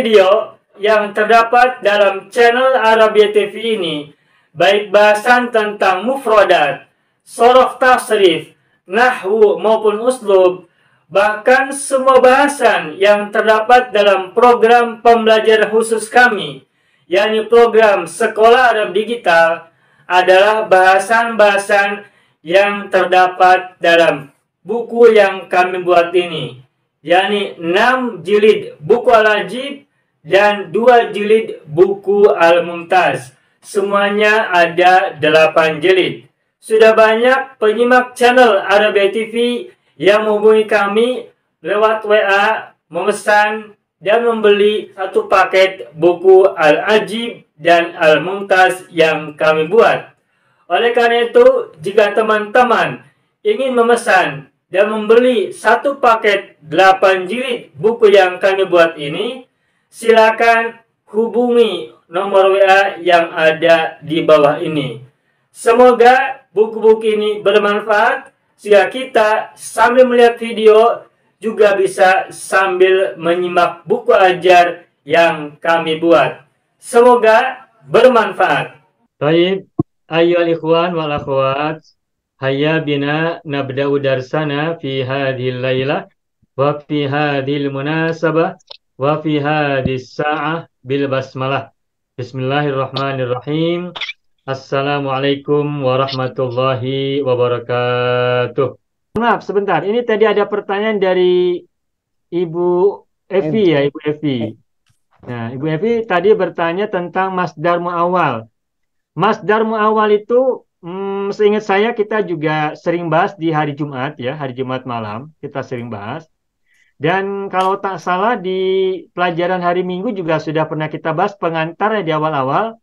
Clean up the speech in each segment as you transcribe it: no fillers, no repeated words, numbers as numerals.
video yang terdapat dalam channel Arabia TV ini, baik bahasan tentang mufradat, sorof tasrif, nahwu maupun uslub, bahkan semua bahasan yang terdapat dalam program pembelajaran khusus kami, yakni program Sekolah Arab Digital, adalah bahasan-bahasan yang terdapat dalam buku yang kami buat ini, yakni 6 jilid buku Al-Ajib dan 2 jilid buku Al-Mumtaz. Semuanya ada 8 jilid. Sudah banyak penyimak channel Arabia TV yang menghubungi kami lewat WA, memesan dan membeli satu paket buku Al-Ajib dan Al-Mumtaz yang kami buat. Oleh karena itu, jika teman-teman ingin memesan dan membeli satu paket 8 jilid buku yang kami buat ini, silakan hubungi nomor WA yang ada di bawah ini. Semoga buku-buku ini bermanfaat sehingga kita sambil melihat video juga bisa sambil menyimak buku ajar yang kami buat. Semoga bermanfaat. Baik, ayyuhal ikhwan wal akhwat, hayya bina nabda'u darsana fi hadhil lailah wa fi hadhil munasabah wa fi hadhis sa'ah bil basmalah. Bismillahirrahmanirrahim. Assalamualaikum warahmatullahi wabarakatuh. Maaf, sebentar. Ini tadi ada pertanyaan dari Ibu Evi ya, Ibu Evi. Nah, Ibu Evi tadi bertanya tentang masdar mu'awwal. Masdar mu'awwal itu, seingat saya kita juga sering bahas di hari Jumat ya, hari Jumat malam kita sering bahas. Dan kalau tak salah di pelajaran hari Minggu juga sudah pernah kita bahas pengantarnya di awal-awal.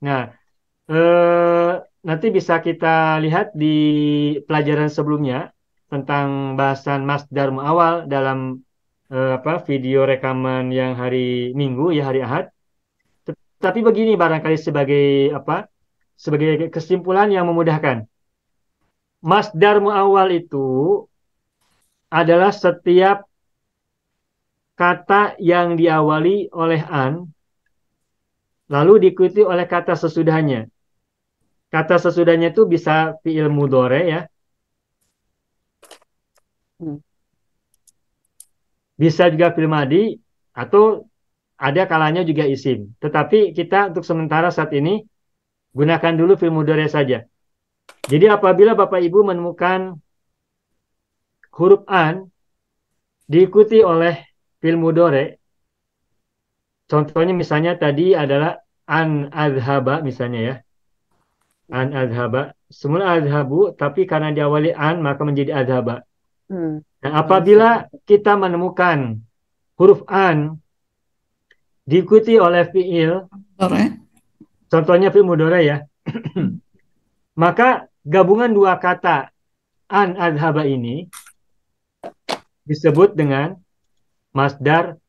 Nah, nanti bisa kita lihat di pelajaran sebelumnya tentang bahasan masdar mu'awwal dalam video rekaman yang hari Minggu ya, hari Ahad. Tapi begini barangkali sebagai kesimpulan yang memudahkan. Masdar mu'awwal itu adalah setiap kata yang diawali oleh an lalu diikuti oleh kata sesudahnya. Kata sesudahnya itu bisa fi'il mudhari ya. Bisa juga fi'il madhi atau ada kalanya juga isim. Tetapi kita untuk sementara saat ini gunakan dulu fi'il mudhari saja. Jadi apabila Bapak Ibu menemukan huruf an diikuti oleh fi'il mudhari, contohnya misalnya tadi adalah an adhaba misalnya ya. An adhaba. Semula adhabu, tapi karena diawali an maka menjadi adhaba. Nah, apabila kita menemukan huruf an diikuti oleh fi'il, contohnya fi'il mudhari ya, maka gabungan dua kata an adhaba ini disebut dengan masdar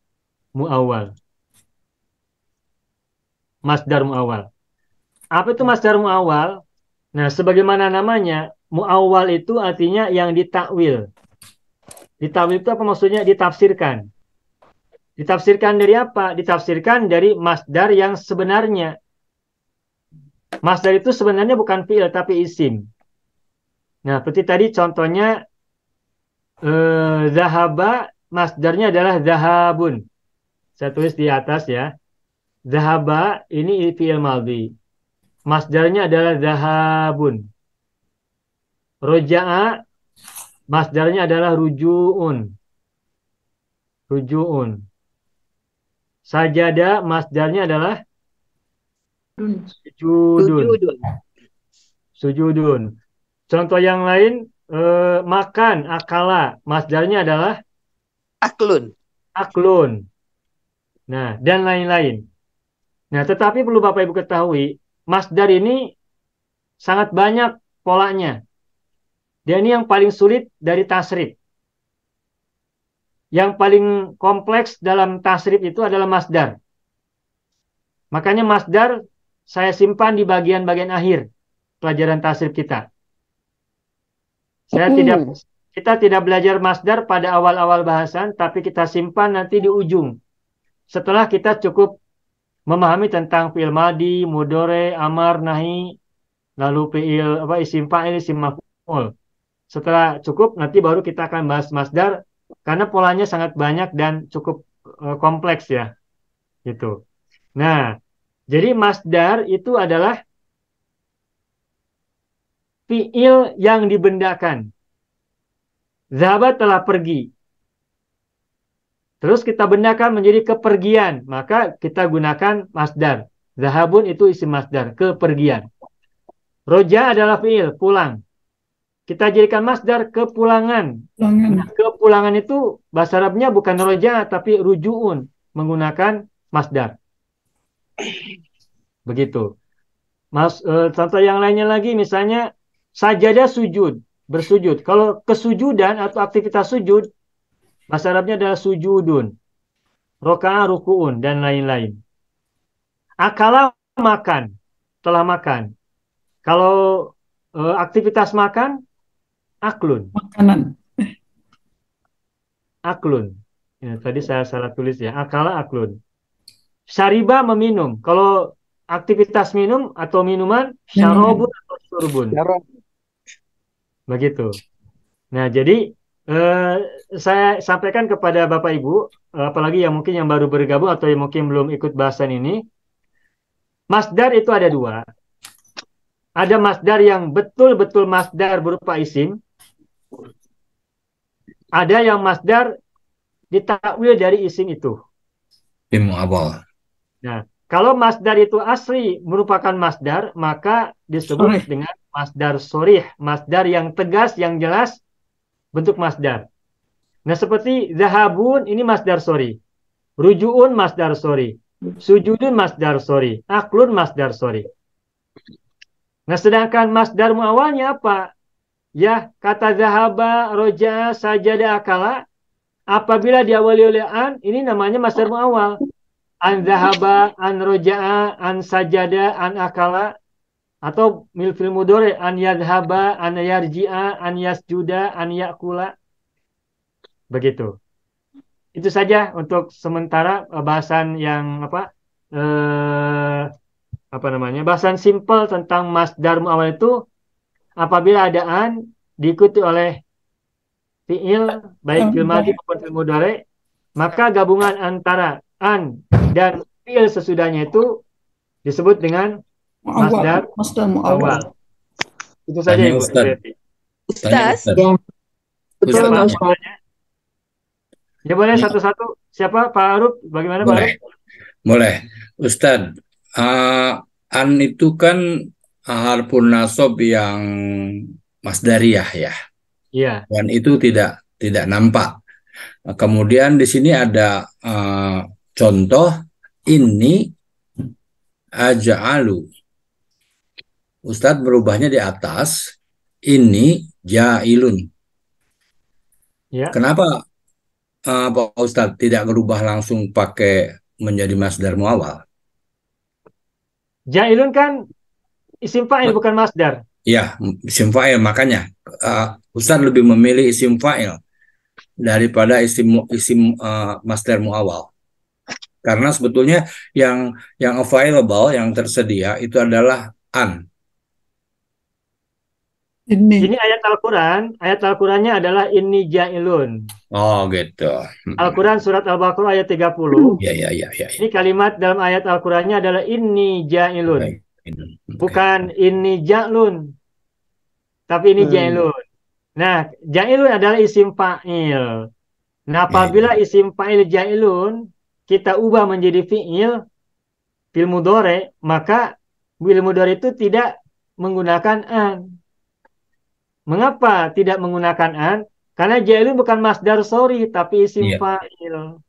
mu'awwal. Masdar mu'awwal. Apa itu masdar mu'awwal? Nah, sebagaimana namanya, mu'awwal itu artinya yang ditakwil. Ditakwil itu apa maksudnya? Ditafsirkan. Ditafsirkan dari apa? Ditafsirkan dari masdar yang sebenarnya. Masdar itu sebenarnya bukan fi'il tapi isim. Nah, seperti tadi contohnya zahaba, masdarnya adalah zahabun. Saya tulis di atas ya. Zahaba ini fi'il madhi. Masdarnya adalah zahabun. Roja'a, masdarnya adalah ruju'un. Ruju'un. Sajada, masdarnya adalah sujudun. Sujudun. Contoh yang lain, makan, akala, masdarnya adalah aklun. Aklun. Nah, dan lain-lain. Nah, tetapi perlu Bapak Ibu ketahui, masdar ini sangat banyak polanya. Dan ini yang paling sulit dari tasrif. Yang paling kompleks dalam tasrif itu adalah masdar. Makanya masdar saya simpan di bagian-bagian akhir pelajaran tasrif kita. Kita tidak belajar masdar pada awal-awal bahasan, tapi kita simpan nanti di ujung. setelah kita cukup memahami tentang fi'il madi, mudhari, amar, nahi, lalu fi'il isim fa'il, isim maf'ul. Setelah cukup nanti baru kita akan bahas masdar karena polanya sangat banyak dan cukup kompleks ya, gitu. Nah, jadi masdar itu adalah fi'il yang dibendakan. Zahaba telah pergi. Terus kita bendakan menjadi kepergian, maka kita gunakan masdar. Zahabun itu isim masdar, kepergian. Roja adalah fi'il, pulang. Kita jadikan masdar kepulangan. Nah, kepulangan itu bahasa Arabnya bukan roja, tapi rujuun, menggunakan masdar. Begitu. Contoh yang lainnya lagi, misalnya sajadah sujud, bersujud. Kalau kesujudan atau aktivitas sujud, bahasa Arabnya adalah sujudun, roka'ah, ruku'un, dan lain-lain. Akala makan, telah makan. Kalau aktivitas makan, aklun. Makanan. Aklun. Ya, tadi saya salah tulis ya. Akala aklun. Syariba meminum. Kalau aktivitas minum atau minuman, syarobun atau syurbun. Begitu. Nah, jadi eh, saya sampaikan kepada Bapak Ibu, apalagi yang mungkin yang baru bergabung atau yang mungkin belum ikut bahasan ini, masdar itu ada dua. Ada masdar yang betul-betul masdar berupa isim. Ada yang masdar ditakwil dari isim itu. Fi'il mu'awwal. Nah, kalau masdar itu asli merupakan masdar, maka disebut dengan masdar sorih, masdar yang tegas, yang jelas, bentuk masdar. Nah, seperti zahabun ini masdar sorih, rujuun masdar sorih, sujudun masdar sorih, aklun masdar sorih. Nah, sedangkan masdar muawalnya apa? Ya, kata zahaba, roja, sajada, akala, apabila diawali oleh an, ini namanya masdar muawal. An zahaba, an roja'a, an sajada, an akala, atau milfil mudore, an yadhaba, an yarji'a, an yasjuda, an yakula. Begitu. Itu saja untuk sementara bahasan yang bahasan simpel tentang masdar muawal itu apabila ada an diikuti oleh fi'il baik fil madhi maupun fil mudhari, maka gabungan antara an dan fi'il sesudahnya itu disebut dengan masdar muawwal. Itu saja Tanya Ibu. Ustaz. Tanya Ustaz. Ustaz. Betul, Ustaz. Ustaz. Ya boleh satu-satu. Siapa? Pak Aruf? Bagaimana Pak Boleh. Aruf? Boleh. Ustaz, an itu kan harfun nasab yang masdariyah ya. Iya. Dan itu tidak nampak. Kemudian di sini ada contoh ini aja'alu. Ustadz berubahnya di atas ini ja'ilun. Ya. Kenapa Pak Ustadz tidak berubah langsung pakai menjadi masdar muawal? Ja'ilun kan isim fa'il bukan masdar. Ya, isim fa'il, makanya Ustadz lebih memilih isim fa'il daripada isim masdar muawal. Karena sebetulnya yang available, yang tersedia itu adalah an. Ini ayat Al-Qurannya adalah inni ja'ilun. Oh gitu. Al-Quran surat Al-Baqarah ayat 30. Ya. Ini kalimat dalam ayat Al-Qurannya adalah inni ja'ilun. Bukan inni ja'lun. Tapi ini ja'ilun. Nah, ja'ilun adalah isim fa'il. Nah, apabila isim fa'il ja'ilun kita ubah menjadi fi'il mudhari, maka fi'il mudhari itu tidak menggunakan an. Mengapa tidak menggunakan an? Karena ja'ilun bukan masdar sorry, tapi isim fa'il.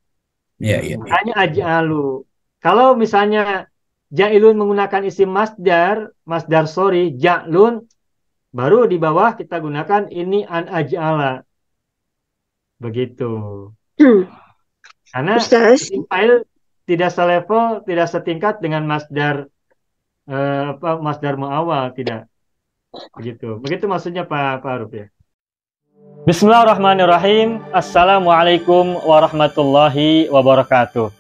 Iya. Hanya aj'alu. Kalau misalnya ja'ilun menggunakan isim masdar sorry, ja'lun, baru di bawah kita gunakan ini an aj'ala. Begitu. Karena isim fa'il tidak selevel, tidak setingkat dengan masdar masdar muawal, tidak. Begitu. Begitu maksudnya Pak Aruf ya. Bismillahirrahmanirrahim. Assalamualaikum warahmatullahi wabarakatuh.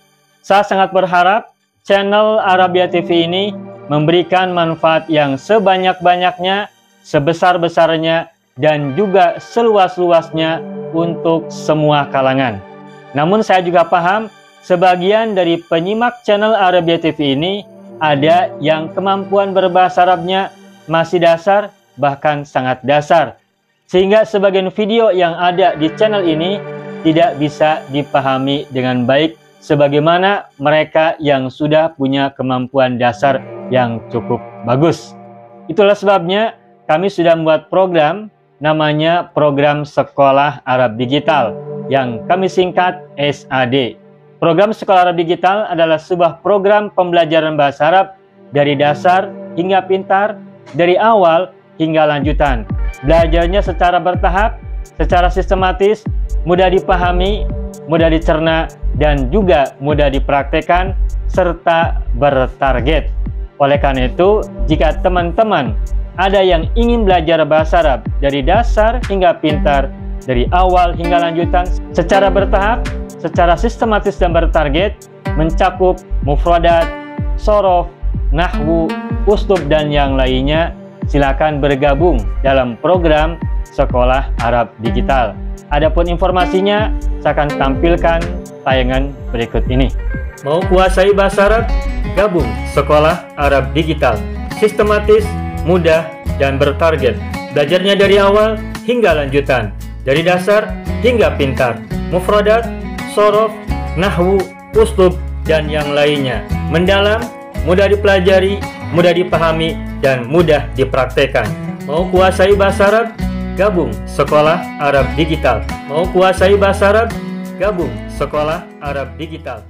Saya sangat berharap channel Arabia TV ini memberikan manfaat yang sebanyak-banyaknya, sebesar-besarnya, dan juga seluas-luasnya untuk semua kalangan. Namun saya juga paham sebagian dari penyimak channel Arabia TV ini ada yang kemampuan berbahasa Arabnya masih dasar, bahkan sangat dasar, sehingga sebagian video yang ada di channel ini tidak bisa dipahami dengan baik sebagaimana mereka yang sudah punya kemampuan dasar yang cukup bagus. Itulah sebabnya kami sudah membuat program namanya Program Sekolah Arab Digital yang kami singkat SAD. Program Sekolah Arab Digital adalah sebuah program pembelajaran bahasa Arab dari dasar hingga pintar, dari awal hingga lanjutan. Belajarnya secara bertahap, secara sistematis, mudah dipahami, mudah dicerna, dan juga mudah dipraktekkan, serta bertarget. Oleh karena itu, jika teman-teman ada yang ingin belajar bahasa Arab dari dasar hingga pintar, dari awal hingga lanjutan, secara bertahap, secara sistematis dan bertarget, mencakup mufradat, sorof, nahwu, uslub, dan yang lainnya, silakan bergabung dalam program Sekolah Arab Digital. Adapun informasinya, saya akan tampilkan tayangan berikut ini. Mau kuasai bahasa Arab? Gabung Sekolah Arab Digital. Sistematis, mudah, dan bertarget. Belajarnya dari awal hingga lanjutan, dari dasar hingga pintar, mufradat, sorof, nahwu, uslub, dan yang lainnya. Mendalam, mudah dipelajari, mudah dipahami, dan mudah dipraktekkan. Mau kuasai bahasa Arab? Gabung Sekolah Arab Digital. Mau kuasai bahasa Arab? Gabung Sekolah Arab Digital.